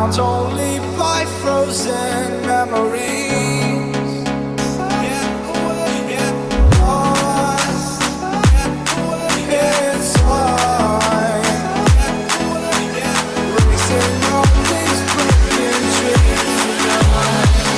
bound only by frozen memories. Lost in time, racing on these broken dreams tonight.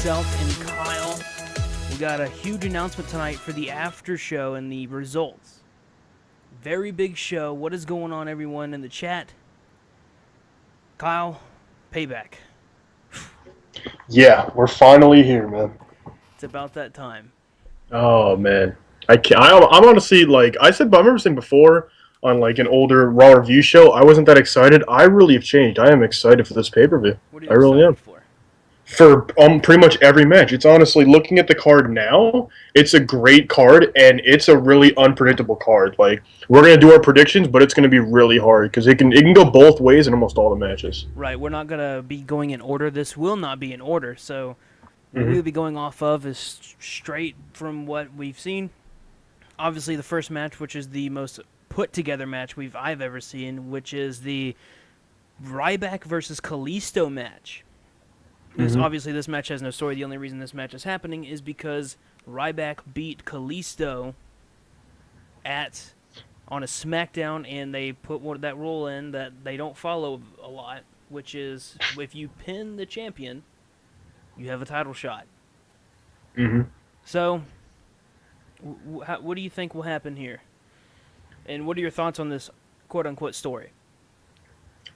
myself and Kyle. We got a huge announcement tonight for the after show and the results. Very big show. What is going on, everyone in the chat? Kyle, Payback. Yeah, we're finally here, man. It's about that time. Oh man, I can't. I'm honestly like I said. I remember saying before on like an older Raw review show, I wasn't that excited. I really have changed. I am excited for this pay per view. What are you I really am excited for? for pretty much every match. It's honestly looking at the card now. It's a great card and it's a really unpredictable card. Like we're gonna do our predictions, but it's gonna be really hard because it can go both ways in almost all the matches. Right, we're not going to be going in order. This will not be in order. So, what Hmm. we'll be going off of is straight from what we've seen. Obviously, the first match, which is the most put together match I've ever seen, which is the Ryback versus Kalisto match. Hmm. Obviously, this match has no story. The only reason this match is happening is because Ryback beat Kalisto at on a SmackDown, and they put that rule in that they don't follow a lot, which is if you pin the champion, you have a title shot. Hmm. So, what do you think will happen here? And what are your thoughts on this quote unquote story?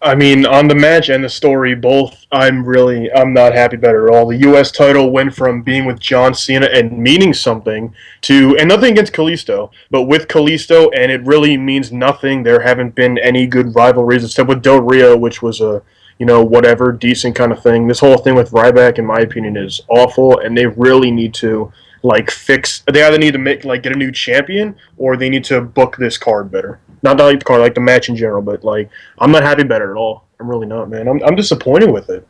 I mean, on the match and the story, both I'm not happy about it at all. The U.S. title went from being with John Cena and meaning something to, and nothing against Kalisto, but with Kalisto, and it really means nothing. There haven't been any good rivalries except with Del Rio, which was a, whatever, decent kind of thing. This whole thing with Ryback, in my opinion, is awful, and they really need to, like, fix. They either need to get a new champion, or they need to book this card better. Not like the card, like the match in general, but, like, I'm not happy about it at all. I'm really not, man. I'm disappointed with it.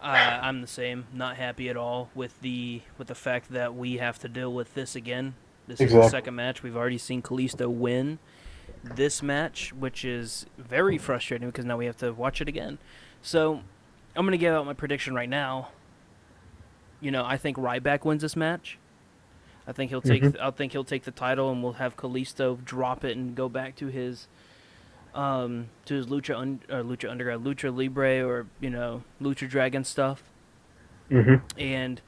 I'm the same. Not happy at all with the fact that we have to deal with this again. This is the Exactly. second match. We've already seen Kalisto win this match, which is very frustrating because now we have to watch it again. So I'm gonna give out my prediction right now. I think Ryback wins this match. Hmm. I think he'll take the title, and we'll have Kalisto drop it and go back to his lucha underground, lucha libre, or lucha dragon stuff. Hmm. And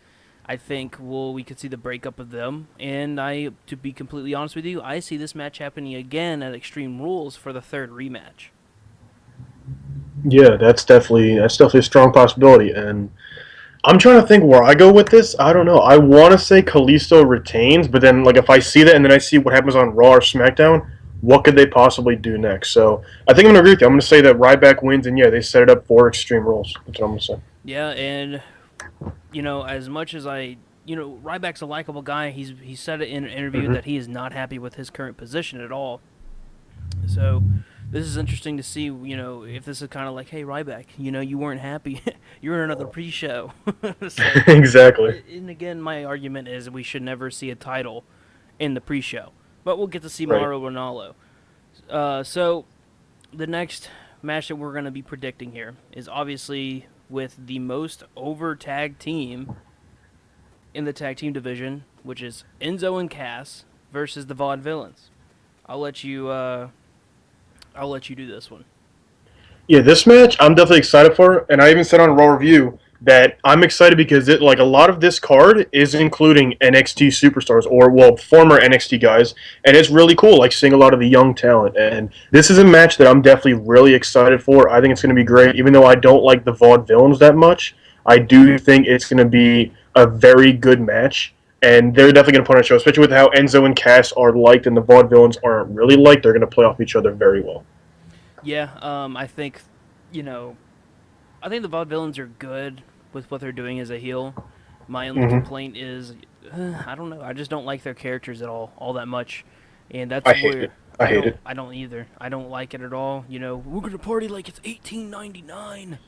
I think we could see the breakup of them. And to be completely honest with you, I see this match happening again at Extreme Rules for the third rematch. Yeah, that's definitely a strong possibility, and I'm trying to think where I go with this. I don't know. I want to say Kalisto retains, but then like if I see that and then I see what happens on Raw or SmackDown, what could they possibly do next? So I think I'm gonna agree with you. I'm gonna say that Ryback wins, and yeah, they set it up for Extreme Rules. That's what I'm gonna say. Yeah, and as much as Ryback's a likable guy. He said it in an interview Hmm. that he is not happy with his current position at all. So this is interesting to see, if this is kind of like, hey, Ryback, you weren't happy. You're in another pre-show. So, Exactly. and again, my argument is we should never see a title in the pre-show. But we'll get to see Right. Mauro Ronaldo. So the next match that we're going to be predicting here is obviously with the most over tag team in the tag team division, which is Enzo and Cass versus the Vaudevillains. I'll let you. I'll let you do this one. Yeah, this match I'm definitely excited for, and I even said on Raw Review that I'm excited because it like a lot of this card is including NXT superstars or well former NXT guys, and it's really cool like seeing a lot of the young talent. And this is a match that I'm definitely really excited for. I think it's going to be great, even though I don't like the Vaudevillains that much. I do think it's going to be a very good match. And they're definitely going to put on a show, especially with how Enzo and Cass are liked and the Vaudevillains aren't really liked. They're going to play off each other very well. Yeah. I think, you know, I think the Vaudevillains are good with what they're doing as a heel. My only Hmm. complaint is, I don't know. I just don't like their characters at all that much, and I that's hate where it. I hate it. I don't either. I don't like it at all. We're gonna party like it's 1899.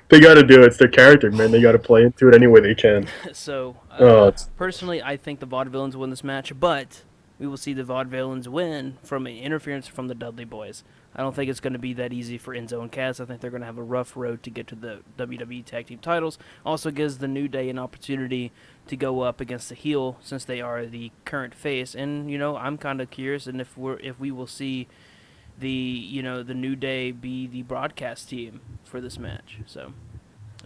They got to do it. It's their character, man. They got to play into it any way they can. So, Oh, it's, personally, I think the Vaudevillains win this match, but we will see the Vaudevillains win from an interference from the Dudley Boys. I don't think it's going to be that easy for Enzo and Cass. I think they're going to have a rough road to get to the WWE Tag Team titles. Also gives the New Day an opportunity to go up against the heel since they are the current face. And I'm kind of curious, and if we will see the New Day be the broadcast team for this match. So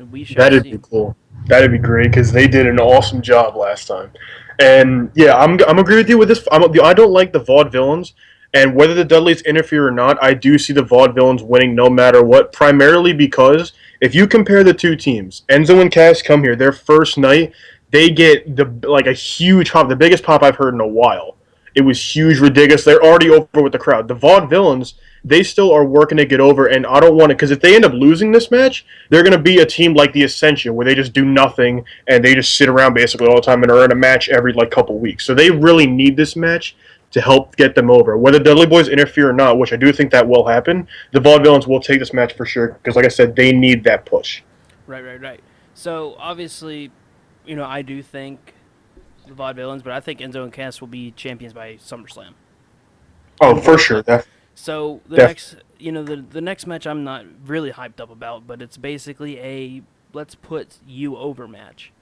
We shall That'd be see. cool. That'd be great because they did an awesome job last time. And yeah, I'm agree with you with this. I don't like the Vaudevillains, and whether the Dudleys interfere or not, I do see the Vaudevillains winning no matter what. Primarily because if you compare the two teams, Enzo and Cass come here their first night, they get a huge pop, the biggest pop I've heard in a while. It was huge, ridiculous. They're already over with the crowd. The Vaudevillains, they still are working to get over, and I don't want to because if they end up losing this match, they're going to be a team like the Ascension where they just do nothing and they just sit around basically all the time and are in a match every couple weeks. So they really need this match to help get them over. Whether Dudley Boys interfere or not, which I do think that will happen, the Vaudevillains will take this match for sure because, like I said, they need that push. Right, right, right. So obviously, I do think the Vaudevillains, but I think Enzo and Cass will be champions by SummerSlam. Oh, for sure, Unfortunately. So the def- next, the next match I'm not really hyped up about, but it's basically a let's put you over match.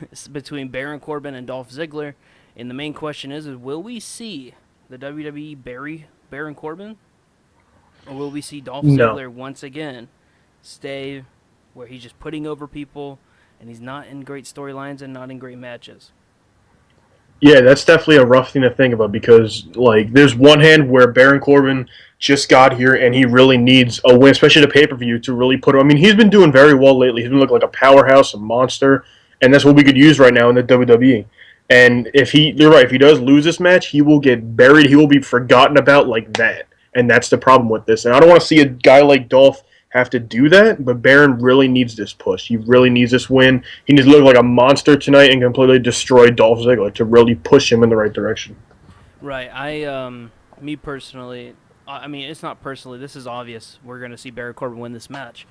It's between Baron Corbin and Dolph Ziggler, and the main question is will we see the WWE bury Baron Corbin, or will we see Dolph no. Ziggler once again stay where he's just putting over people and he's not in great storylines and not in great matches? Yeah, that's definitely a rough thing to think about because, there's one hand where Baron Corbin just got here and he really needs a win, especially the pay per view, to really put him. I mean, he's been doing very well lately. He's been looking like a powerhouse, a monster, and that's what we could use right now in the WWE. And you're right, if he does lose this match, he will get buried. He will be forgotten about like that, and that's the problem with this. And I don't want to see a guy like Dolph have to do that, but Baron really needs this push. He really needs this win. He needs to look like a monster tonight and completely destroy Dolph Ziggler to really push him in the right direction. Right. Me personally, I mean, it's not personally. This is obvious. We're going to see Baron Corbin win this match.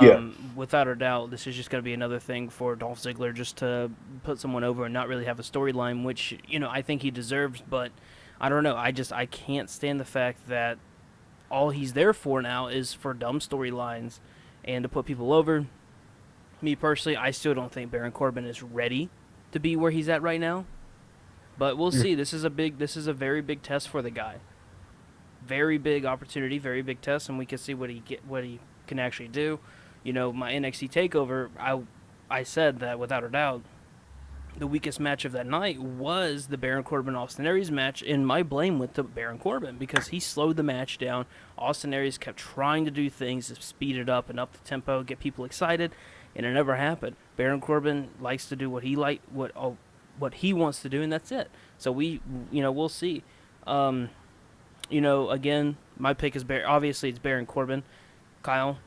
Yeah. Without a doubt, this is just going to be another thing for Dolph Ziggler just to put someone over and not really have a storyline, which, I think he deserves, but I don't know. I can't stand the fact that all he's there for now is for dumb storylines and to put people over. Me personally, I still don't think Baron Corbin is ready to be where he's at right now. But we'll see. This is a very big test for the guy. Very big opportunity, very big test, and we can see what he can actually do. My NXT takeover, I said that without a doubt, the weakest match of that night was the Baron Corbin Austin Aries match, and my blame went to Baron Corbin because he slowed the match down. Austin Aries kept trying to do things to speed it up and up the tempo, get people excited, and it never happened. Baron Corbin likes to do what he wants to do, and that's it. So we'll see. Again, my pick is obviously it's Baron Corbin. Kyle.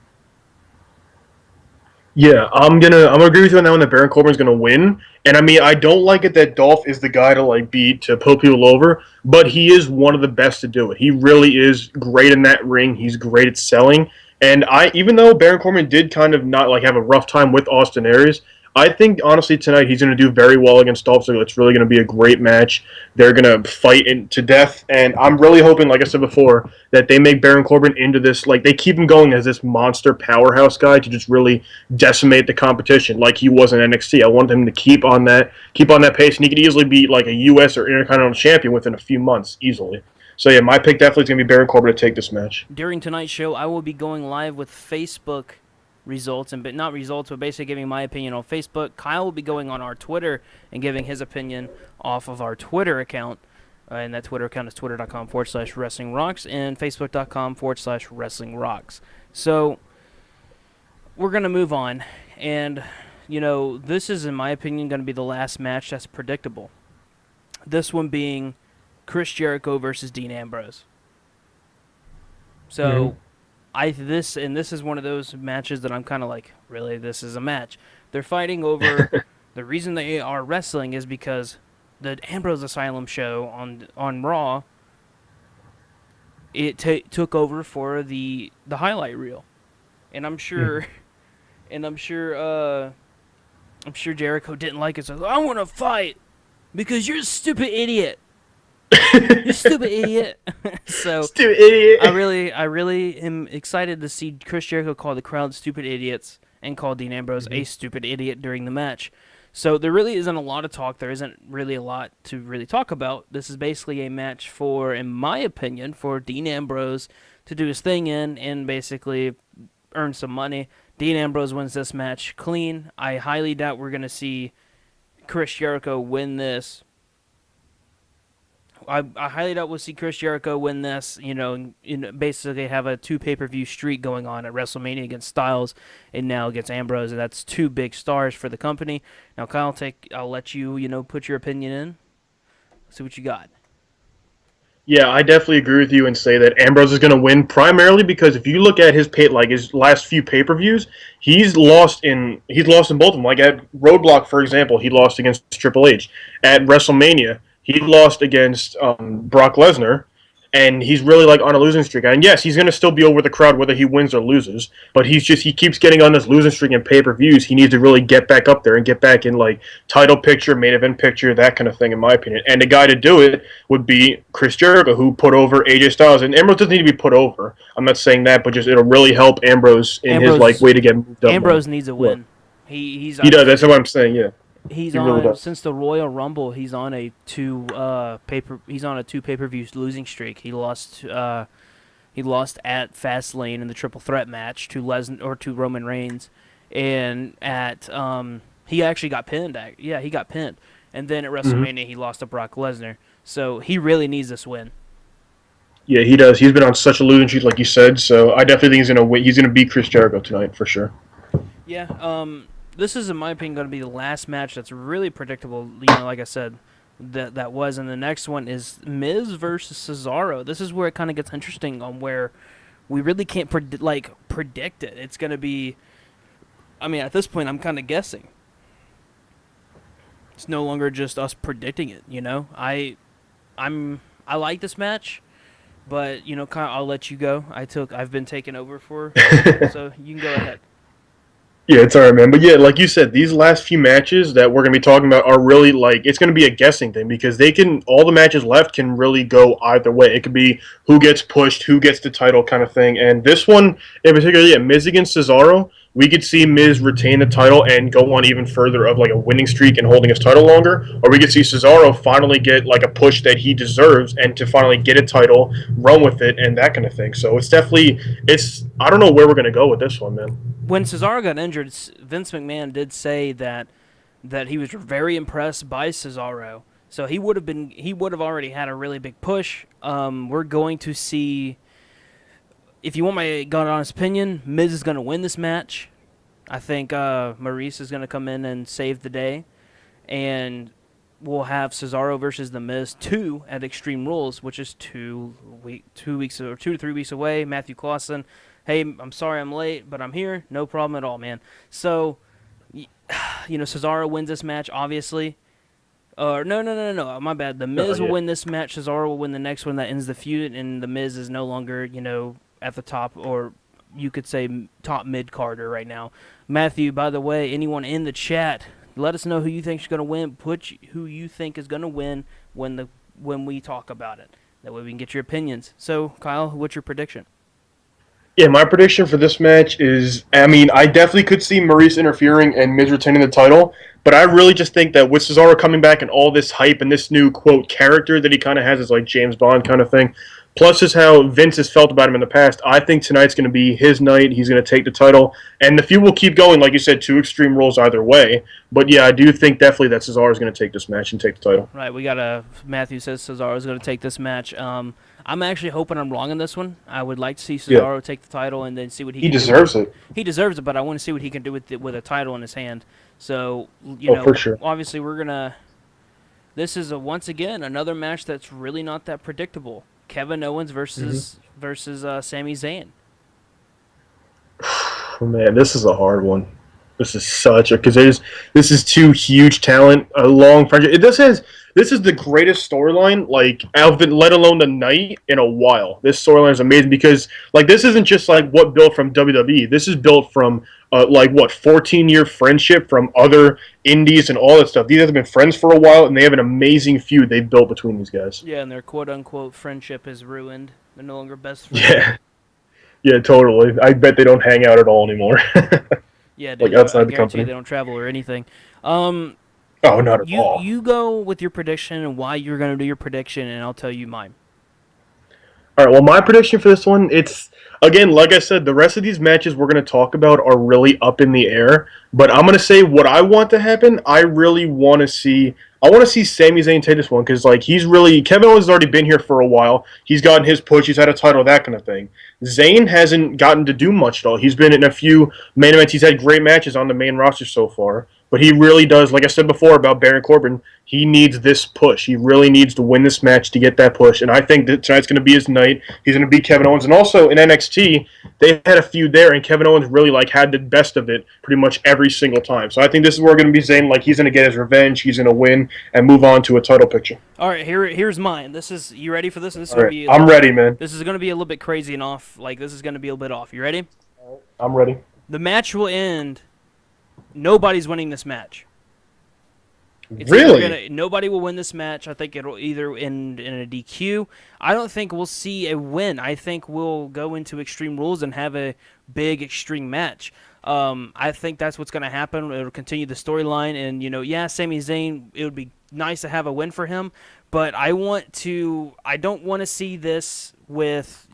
Yeah, I'm gonna agree with you on that one that Baron Corbin's gonna win. And I mean I don't like it that Dolph is the guy to beat to put people over, but he is one of the best to do it. He really is great in that ring. He's great at selling. And even though Baron Corbin did kind of not have a rough time with Austin Aries, I think honestly tonight he's gonna do very well against Dolph Ziggler. It's really gonna be a great match. They're gonna fight to death, and I'm really hoping, like I said before, that they make Baron Corbin into this, they keep him going as this monster powerhouse guy to just really decimate the competition like he was in NXT. I want him to keep on that pace, and he could easily be like a U.S. or Intercontinental champion within a few months, easily. So yeah, my pick definitely is going to be Baron Corbin to take this match. During tonight's show, I will be going live with Facebook results, but not results, but basically giving my opinion on Facebook. Kyle will be going on our Twitter and giving his opinion off of our Twitter account. And that Twitter account is twitter.com/Wrestling Rocks and facebook.com/Wrestling Rocks. So we're going to move on. And, this is, in my opinion, going to be the last match that's predictable. This one being Chris Jericho versus Dean Ambrose. So, this is one of those matches that I'm kind of like, really, this is a match. They're fighting over, the reason they are wrestling is because the Ambrose Asylum show on Raw, it took over for the highlight reel. And I'm sure, I'm sure Jericho didn't like it, so I want to fight because you're a stupid idiot. You stupid idiot. So Stupid idiot. I really am excited to see Chris Jericho call the crowd stupid idiots and call Dean Ambrose a stupid idiot during the match. So there really isn't a lot of talk. There isn't really a lot to really talk about. This is basically a match for, in my opinion, for Dean Ambrose to do his thing in and basically earn some money. Dean Ambrose wins this match clean. I highly doubt we're going to see Chris Jericho win this. I highly doubt we'll see Chris Jericho win this, basically have a 2 pay-per-view streak going on at WrestleMania against Styles and now against Ambrose, and that's 2 big stars for the company. Now, Kyle, I'll let you, put your opinion in. See what you got. Yeah, I definitely agree with you and say that Ambrose is going to win primarily because if you look at his last few pay-per-views, he's lost in both of them. Like at Roadblock, for example, he lost against Triple H. At WrestleMania, he lost against Brock Lesnar, and he's really like on a losing streak. And yes, he's going to still be over the crowd whether he wins or loses, but he keeps getting on this losing streak in pay-per-views. He needs to really get back up there and get back in like title picture, main event picture, that kind of thing, in my opinion. And the guy to do it would be Chris Jericho, who put over AJ Styles. And Ambrose doesn't need to be put over. I'm not saying that, but just it'll really help Ambrose in his like way to get moved up. Ambrose needs a win. He does. That's what I'm saying. Yeah. He's He on really does. since the Royal Rumble. He's on a 2 pay-per-view losing streak. He lost at Fastlane in the Triple Threat match to Roman Reigns, and at he actually got pinned. He got pinned, and then at WrestleMania he lost to Brock Lesnar. So he really needs this win. Yeah, he does. He's been on such a losing streak, like you said. So I definitely think he's gonna win. He's gonna beat Chris Jericho tonight for sure. Yeah. This is, in my opinion, going to be the last match that's really predictable. Like I said, that was, and the next one is Miz versus Cesaro. This is where it kind of gets interesting on where we really can't predict it. It's going to be. I mean, at this point, I'm kind of guessing. It's no longer just us predicting it. I like this match, but I'll let you go. I've been taken over for, so you can go ahead. Yeah, it's all right, man. But yeah, like you said, these last few matches that we're going to be talking about are really like it's going to be a guessing thing because all the matches left can really go either way. It could be who gets pushed, who gets the title kind of thing. And this one in particular, yeah, Miz against Cesaro, we could see Miz retain the title and go on even further of like a winning streak and holding his title longer, or we could see Cesaro finally get like a push that he deserves and to finally get a title, run with it, and that kind of thing. So it's I don't know where we're going to go with this one, man. When Cesaro got injured, Vince McMahon did say that he was very impressed by Cesaro. So he would have already had a really big push. We're going to see, if you want my God honest opinion, Miz is going to win this match. I think Maurice is going to come in and save the day, and we'll have Cesaro versus The Miz 2 at Extreme Rules, which is 2 to 3 weeks away. Matthew Clausen. Hey, I'm sorry I'm late, but I'm here. No problem at all, man. So, Cesaro wins this match, obviously. No. My bad. The Miz will win this match. Cesaro will win the next one. That ends the feud, and The Miz is no longer, at the top, or you could say top mid-carder right now. Matthew, by the way, anyone in the chat, let us know who you think is going to win. Put who you think is going to win when we talk about it. That way we can get your opinions. So, Kyle, what's your prediction? Yeah, my prediction for this match is, I definitely could see Maurice interfering and Miz retaining the title, but I really just think that with Cesaro coming back and all this hype and this new, quote, character that he kind of has as like James Bond kind of thing, plus just how Vince has felt about him in the past, I think tonight's going to be his night. He's going to take the title, and the feud will keep going, like you said, 2 Extreme Rules either way. But yeah, I do think definitely that Cesaro is going to take this match and take the title. Right, we got Matthew says Cesaro is going to take this match. I'm actually hoping I'm wrong on this one. I would like to see Cesaro take the title and then see what he can do. He deserves it. He deserves it, but I want to see what he can do with a title in his hand. So, for sure. Obviously we're going to... This is, once again, another match that's really not that predictable. Kevin Owens versus Sami Zayn. Oh, man, this is a hard one. This is because this is 2 huge talent, a long friendship. This is the greatest storyline, like, let alone the night, in a while. This storyline is amazing because, like, this isn't just, like, what built from WWE. This is built from, 14-year friendship from other indies and all that stuff. These guys have been friends for a while, and they have an amazing feud they've built between these guys. Yeah, and their quote-unquote friendship is ruined. They're no longer best friends. Yeah. Yeah, totally. I bet they don't hang out at all anymore. Yeah, like outside the company. They don't travel or anything. Oh, not at all. You go with your prediction and why you're going to do your prediction, and I'll tell you mine. All right. Well, my prediction for this one, it's again, like I said, the rest of these matches we're going to talk about are really up in the air. But I'm going to say what I want to happen. I really want to see. I want to see Sami Zayn take this one because, like, he's really Kevin Owens has already been here for a while. He's gotten his push. He's had a title, that kind of thing. Zayn hasn't gotten to do much at all. He's been in a few main events. He's had great matches on the main roster so far. But he really does, like I said before about Baron Corbin, he needs this push. He really needs to win this match to get that push. And I think that tonight's going to be his night. He's going to beat Kevin Owens. And also in NXT, they had a feud there, and Kevin Owens really like had the best of it pretty much every single time. So I think this is where going to be Zayn. Like he's going to get his revenge. He's going to win and move on to a title picture. All right, here's mine. This is you ready for this? This is All gonna right, be. I'm ready, man. This is gonna be a little bit crazy and off. Like this is gonna be a little bit off. You ready? I'm ready. The match will end. Nobody's winning this match. It's Really? nobody will win this match. I think it'll either end in a DQ. I don't think we'll see a win. I think we'll go into Extreme Rules and have a big Extreme match. I think that's what's going to happen. It'll continue the storyline. And, yeah, Sami Zayn, it would be nice to have a win for him. But I don't want to see this with,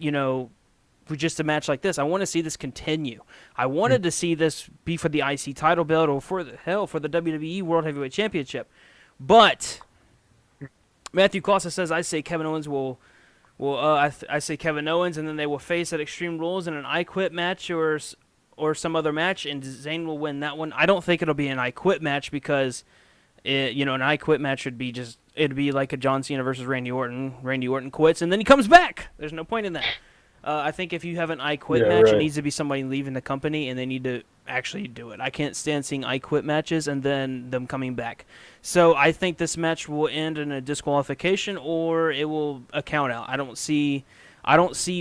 for just a match like this. I want to see this continue. I wanted to see this be for the IC title belt or for the WWE World Heavyweight Championship. But Matthew Costa says, I say Kevin Owens I say Kevin Owens, and then they will face at Extreme Rules in an I Quit match or some other match, and Zayn will win that one. I don't think it'll be an I Quit match because, an I Quit match it'd be like a John Cena versus Randy Orton. Randy Orton quits, and then he comes back. There's no point in that. I think if you have an I Quit match, It needs to be somebody leaving the company, and they need to actually do it. I can't stand seeing I Quit matches and then them coming back. So I think this match will end in a disqualification or it will a count out. I don't see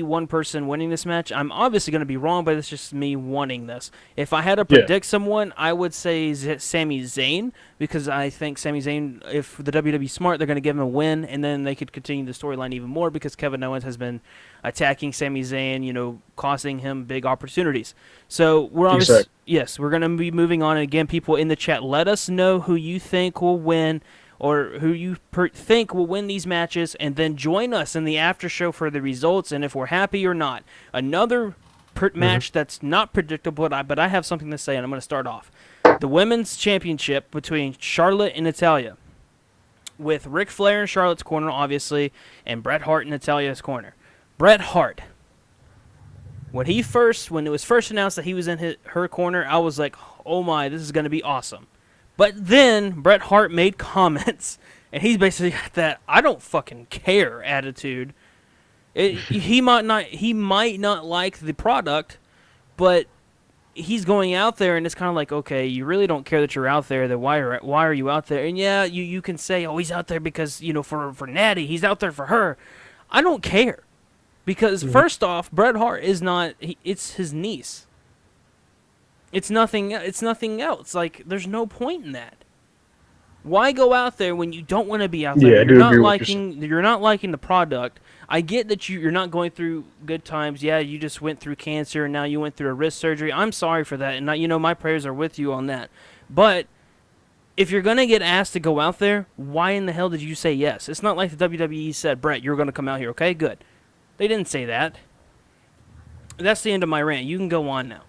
one person winning this match. I'm obviously going to be wrong, but it's just me wanting this. If I had to predict someone, I would say Sami Zayn, because I think Sami Zayn, if the WWE smart, they're going to give him a win, and then they could continue the storyline even more because Kevin Owens has been attacking Sami Zayn, costing him big opportunities. So we're obviously, yes, we're going to be moving on. And again, people in the chat, let us know who you think will win or who you think will win these matches, and then join us in the after show for the results and if we're happy or not. Another match that's not predictable, but I have something to say, and I'm going to start off. The Women's Championship between Charlotte and Natalya, with Ric Flair in Charlotte's corner, obviously, and Bret Hart in Natalya's corner. Bret Hart, when it was first announced that he was in her corner, I was like, oh my, this is going to be awesome. But then Bret Hart made comments, and he's basically got that I don't fucking care attitude. He might not like the product, but he's going out there, and it's kind of like, okay, you really don't care that you're out there. Then why are you out there? And yeah, you can say, oh, he's out there because for Natty, he's out there for her. I don't care, because first off, Bret Hart is not. It's his niece. It's nothing else. Like, there's no point in that. Why go out there when you don't want to be out there? Yeah, You're not liking the product. I get that you're not going through good times. Yeah, you just went through cancer and now you went through a wrist surgery. I'm sorry for that, and my prayers are with you on that. But if you're gonna get asked to go out there, why in the hell did you say yes? It's not like the WWE said, Brett, you're gonna come out here. Okay, good. They didn't say that. That's the end of my rant. You can go on now.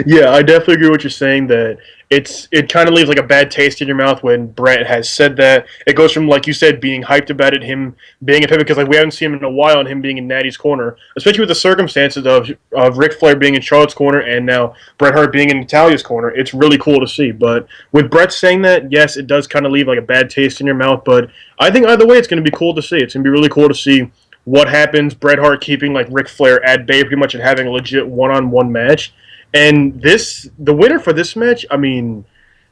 Yeah, I definitely agree with what you're saying, that it kind of leaves like a bad taste in your mouth when Brett has said that. It goes from, like you said, being hyped about it, him being a pivot, because like we haven't seen him in a while, and him being in Natty's corner, especially with the circumstances of Ric Flair being in Charlotte's corner and now Bret Hart being in Natalia's corner. It's really cool to see. But with Brett saying that, yes, it does kind of leave like a bad taste in your mouth. But I think either way, it's going to be cool to see. It's going to be really cool to see what happens. Bret Hart keeping like Ric Flair at bay pretty much and having a legit one-on-one match. And the winner for this match, I mean,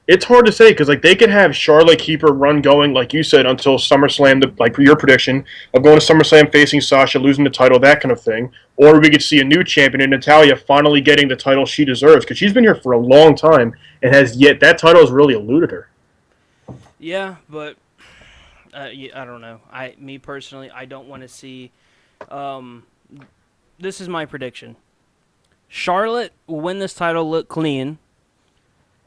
it's hard to say because like they could have Charlotte keep her run going, like you said, until SummerSlam, like your prediction of going to SummerSlam facing Sasha, losing the title, that kind of thing. Or we could see a new champion in Natalya finally getting the title she deserves, because she's been here for a long time and that title has really eluded her. Yeah, but I don't know. Me personally, I don't want to see. This is my prediction. Charlotte will win this title, look clean,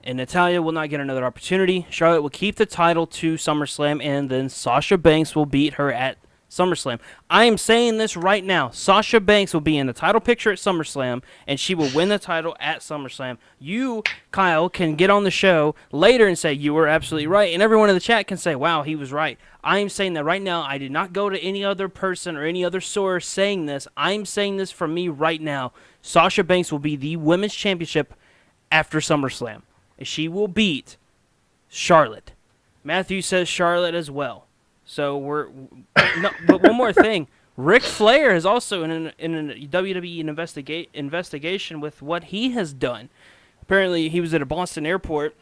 and Natalya will not get another opportunity. Charlotte will keep the title to SummerSlam, and then Sasha Banks will beat her at SummerSlam. I am saying this right now. Sasha Banks will be in the title picture at SummerSlam, and she will win the title at SummerSlam. You, Kyle, can get on the show later and say you were absolutely right, and everyone in the chat can say, wow, he was right. I am saying that right now. I did not go to any other person or any other source saying this. I'm saying this from me right now. Sasha Banks will be the Women's Championship after SummerSlam. She will beat Charlotte. Matthew says Charlotte as well. So but one more thing. Ric Flair is also in a WWE investigation with what he has done. Apparently, he was at a Boston airport,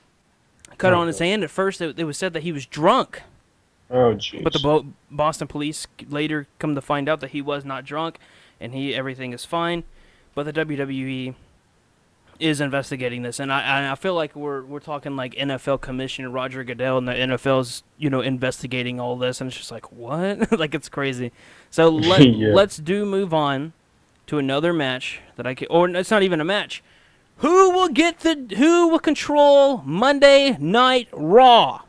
cut on his hand. At first, it was said that he was drunk. Oh, jeez. But the Boston police later come to find out that he was not drunk, and everything is fine. But the WWE is investigating this, and I feel like we're talking like NFL Commissioner Roger Goodell, and the NFL's investigating all this, and it's just like, what? Like, it's crazy. So let's move on to another match that or it's not even a match. Who will control Monday Night Raw?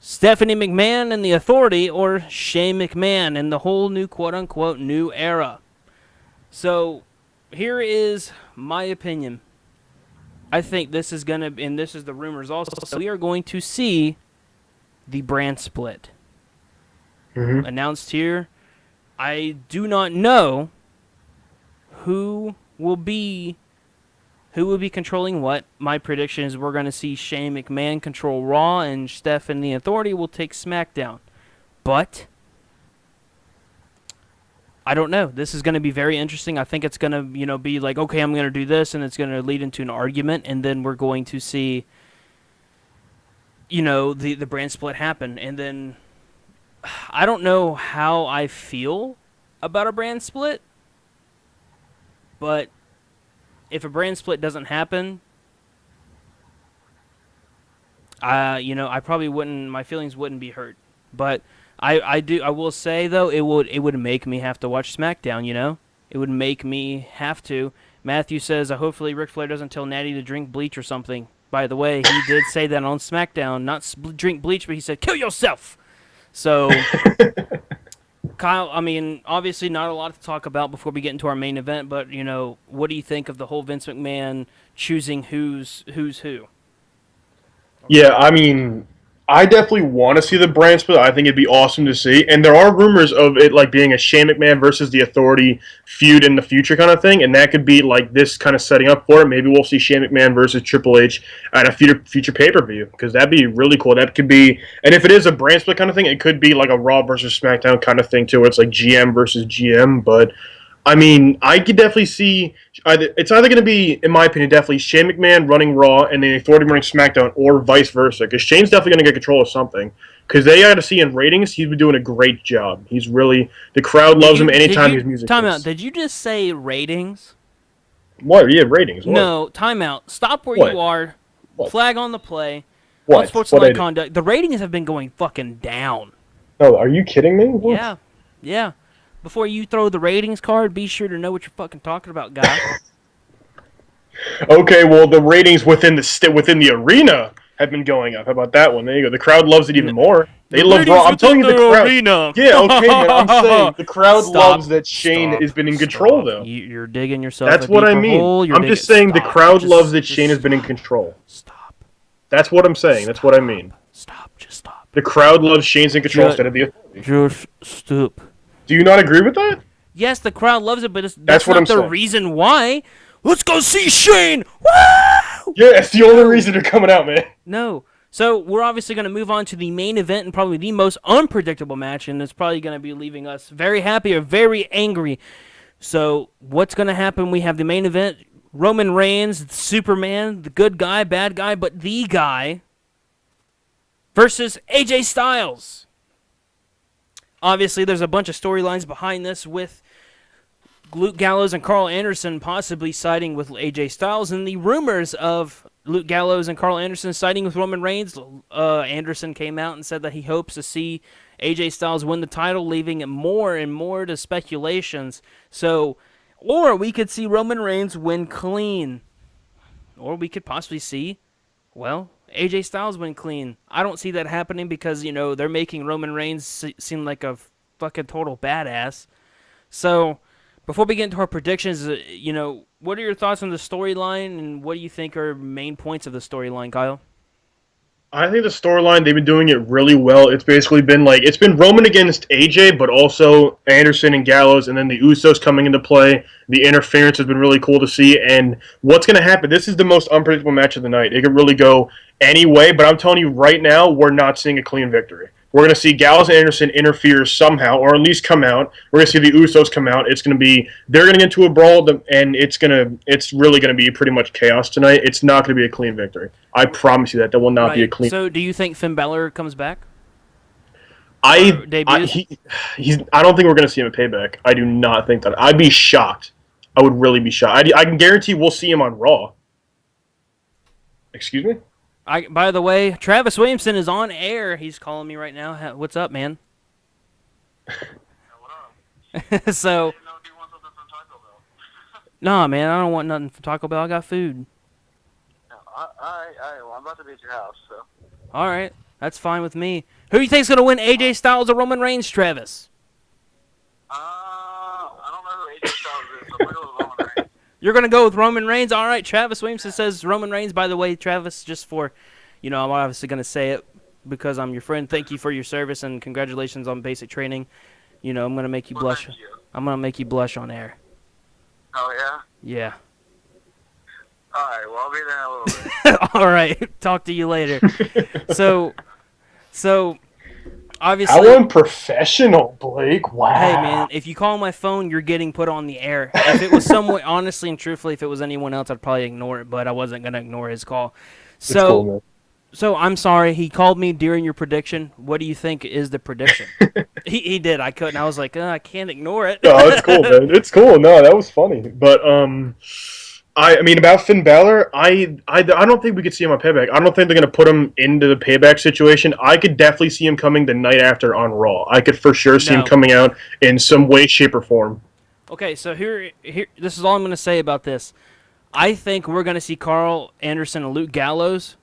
Stephanie McMahon and the Authority, or Shane McMahon and the whole new quote-unquote new era? So here is my opinion. I think this is and this is the rumors also, so we are going to see the brand split announced here. I do not know who will be controlling what. My prediction is we're going to see Shane McMahon control Raw, and Steph and the Authority will take SmackDown. But I don't know. This is going to be very interesting. I think it's going to, be like, okay, I'm going to do this, and it's going to lead into an argument, and then we're going to see, the brand split happen. And then I don't know how I feel about a brand split, but if a brand split doesn't happen, I probably wouldn't. My feelings wouldn't be hurt. But I will say though, it would make me have to watch SmackDown. It would make me have to. Matthew says, hopefully Ric Flair doesn't tell Natty to drink bleach or something. By the way, he did say that on SmackDown, not drink bleach, but he said kill yourself. So, Kyle, I mean, obviously not a lot to talk about before we get into our main event, but what do you think of the whole Vince McMahon choosing who's who? Yeah, I mean, I definitely want to see the brand split. I think it'd be awesome to see. And there are rumors of it like being a Shane McMahon versus the Authority feud in the future kind of thing. And that could be like this kind of setting up for it. Maybe we'll see Shane McMahon versus Triple H at a future pay-per-view, because that'd be really cool. That could be, and if it is a brand split kind of thing, it could be like a Raw versus SmackDown kind of thing too, where it's like GM versus GM. But I mean, I could definitely see it's either going to be, in my opinion, definitely Shane McMahon running Raw and the Authority running SmackDown, or vice versa. Because Shane's definitely going to get control of something. Because they got to see in ratings, he's been doing a great job. He's really, the crowd loves him anytime his music. Time out. Did you just say ratings? What? Yeah, ratings. What? No, time out. Stop where you are. What? Flag on the play. What? Sportsline conduct. The ratings have been going fucking down. No, are you kidding me? What? Yeah. Before you throw the ratings card, be sure to know what you're fucking talking about, guy. Okay, well, the ratings within the arena have been going up. How about that one? There you go. The crowd loves it even more. They love Raw. I'm telling you, the crowd. Arena. Yeah, okay, man. I'm saying the crowd loves that Shane has been in control, though. You're digging yourself. That's what I mean. I'm just saying the crowd loves that Shane has been in control. Stop. That's what I'm saying. That's what I mean. Stop. Just stop. The crowd loves Shane's in control instead of the Authority. Just stop. Do you not agree with that? Yes, the crowd loves it, but that's what not I'm the saying. reason why. Let's go see Shane! Woo! Yeah, it's the only reason they're coming out, man. No. So we're obviously going to move on to the main event and probably the most unpredictable match, and it's probably going to be leaving us very happy or very angry. So what's going to happen? We have the main event, Roman Reigns, Superman, the good guy, bad guy, but the guy, versus AJ Styles. Obviously, there's a bunch of storylines behind this with Luke Gallows and Carl Anderson possibly siding with AJ Styles, and the rumors of Luke Gallows and Carl Anderson siding with Roman Reigns. Anderson came out and said that he hopes to see AJ Styles win the title, leaving it more and more to speculations. So, or we could see Roman Reigns win clean. Or we could possibly see, AJ Styles win clean. I don't see that happening because, they're making Roman Reigns seem like a fucking total badass. So, before we get into our predictions, what are your thoughts on the storyline, and what do you think are main points of the storyline, Kyle? I think the storyline they've been doing it really well. It's basically been like it's been Roman against AJ, but also Anderson and Gallows, and then the Usos coming into play. The interference has been really cool to see. And what's going to happen? This is the most unpredictable match of the night. It could really go any way, but I'm telling you right now, we're not seeing a clean victory. We're going to see Gallows and Anderson interfere somehow, or at least come out. We're going to see the Usos come out. It's going to be they're going to get into a brawl, and it's really going to be pretty much chaos tonight. It's not going to be a clean victory. I promise you that will not be a clean. So, do you think Finn Balor comes back? I debuts? I don't think we're going to see him at Payback. I do not think that. I'd be shocked. I would really be shocked. I can guarantee we'll see him on Raw. Excuse me? By the way, Travis Williamson is on air. He's calling me right now. What's up, man? What up? So, Didn't know if you want something from Taco Bell. nah, man, I don't want nothing from Taco Bell. I got food. Alright, well, I'm about to be at your house, so. All right, that's fine with me. Who do you think's gonna win, AJ Styles or Roman Reigns, Travis? I don't know who AJ Styles is, so I'm going to go with Roman Reigns. You're gonna go with Roman Reigns. All right, Travis Williamson says Roman Reigns. By the way, Travis, just for, I'm obviously gonna say it because I'm your friend. Thank you for your service and congratulations on basic training. I'm gonna make you blush. Thank you. I'm gonna make you blush on air. Oh, yeah? Yeah. Alright, well, I'll be there in a little bit. All right. Talk to you later. So, obviously. How unprofessional, Blake. Wow. Hey, man, if you call my phone, you're getting put on the air. If it was someone, honestly and truthfully, if it was anyone else, I'd probably ignore it, but I wasn't going to ignore his call. It's cool, man. So I'm sorry. He called me during your prediction. What do you think is the prediction? he did. I couldn't. I was like, I can't ignore it. No, it's cool, man. It's cool. No, that was funny. But, I mean, about Finn Balor, I don't think we could see him on Payback. I don't think they're going to put him into the Payback situation. I could definitely see him coming the night after on Raw. I could for sure see him coming out in some way, shape, or form. Okay, so here, this is all I'm going to say about this. I think we're going to see Carl Anderson and Luke Gallows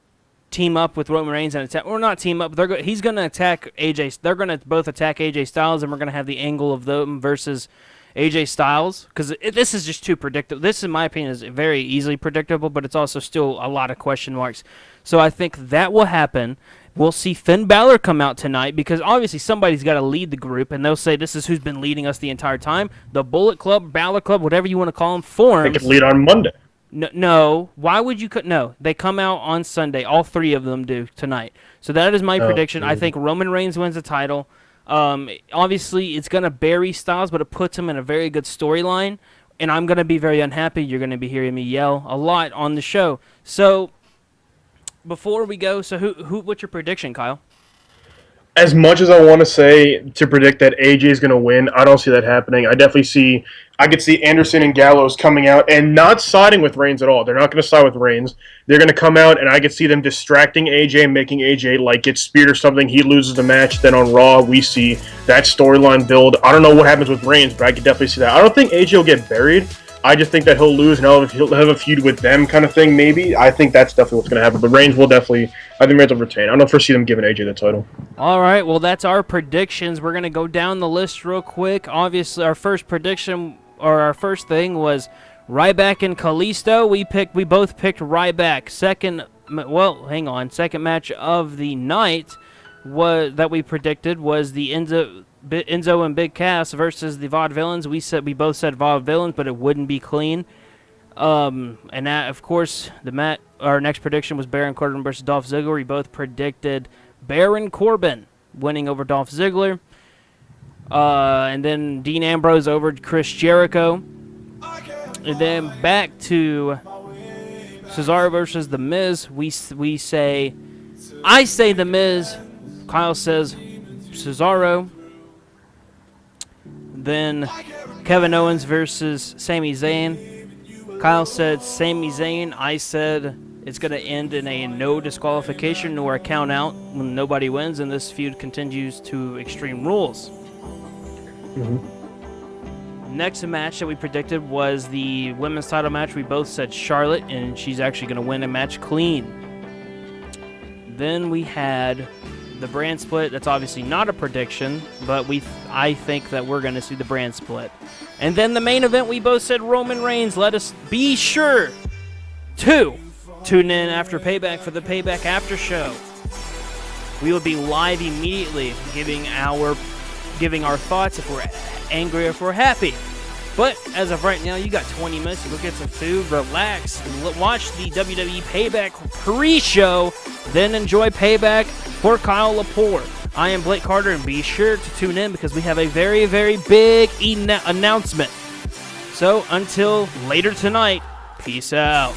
team up with Roman Reigns and attack, or not team up. He's going to attack AJ. They're going to both attack AJ Styles, and we're going to have the angle of them versus AJ Styles, because this is just too predictable. This, in my opinion, is very easily predictable, but it's also still a lot of question marks. So I think that will happen. We'll see Finn Balor come out tonight, because obviously somebody's got to lead the group, and they'll say this is who's been leading us the entire time. The Bullet Club, Balor Club, whatever you want to call them, forms. They could lead on Monday. No. Why would you? No, they come out on Sunday. All three of them do tonight. So that is my prediction. I think Roman Reigns wins the title. Obviously, it's going to bury Styles, but it puts him in a very good storyline, and I'm going to be very unhappy. You're going to be hearing me yell a lot on the show. So, before we go, what's your prediction, Kyle? As much as I want to say to predict that AJ is going to win, I don't see that happening. I could see Anderson and Gallows coming out and not siding with Reigns at all. They're not going to side with Reigns. They're going to come out, and I could see them distracting AJ, making AJ get speared or something. He loses the match. Then on Raw, we see that storyline build. I don't know what happens with Reigns, but I could definitely see that. I don't think AJ will get buried. I just think that he'll lose and he'll have a feud with them kind of thing, maybe. I think that's definitely what's going to happen. But Reigns will definitely, I think Reigns will retain. I don't foresee them giving AJ the title. All right, well, that's our predictions. We're going to go down the list real quick. Obviously, our first prediction, or our first thing, was Ryback and Kalisto. We both picked Ryback. Second match of the night that we predicted was the Enzo and Big Cass versus the Vaudevillains. We both said Vaudevillains, but it wouldn't be clean. And that, of course, our next prediction was Baron Corbin versus Dolph Ziggler. We both predicted Baron Corbin winning over Dolph Ziggler. And then Dean Ambrose over Chris Jericho. And then back to Cesaro versus The Miz. I say The Miz. Kyle says Cesaro. Then Kevin Owens versus Sami Zayn. Kyle said Sami Zayn. I said it's going to end in a no disqualification or a count out when nobody wins, and this feud continues to Extreme Rules. Mm-hmm. Next match that we predicted was the women's title match. We both said Charlotte, and she's actually going to win a match clean. Then we had the brand split. That's obviously not a prediction, but I think that we're going to see the brand split. And then the main event, we both said Roman Reigns. Let us be sure to tune in after Payback for the Payback After Show. We will be live immediately, giving our thoughts if we're angry or if we're happy. But as of right now, you got 20 minutes to go get some food, relax, and watch the WWE Payback pre-show, then enjoy Payback for Kyle Lepore. I am Blake Carter, and be sure to tune in because we have a very, very big announcement. So until later tonight, peace out.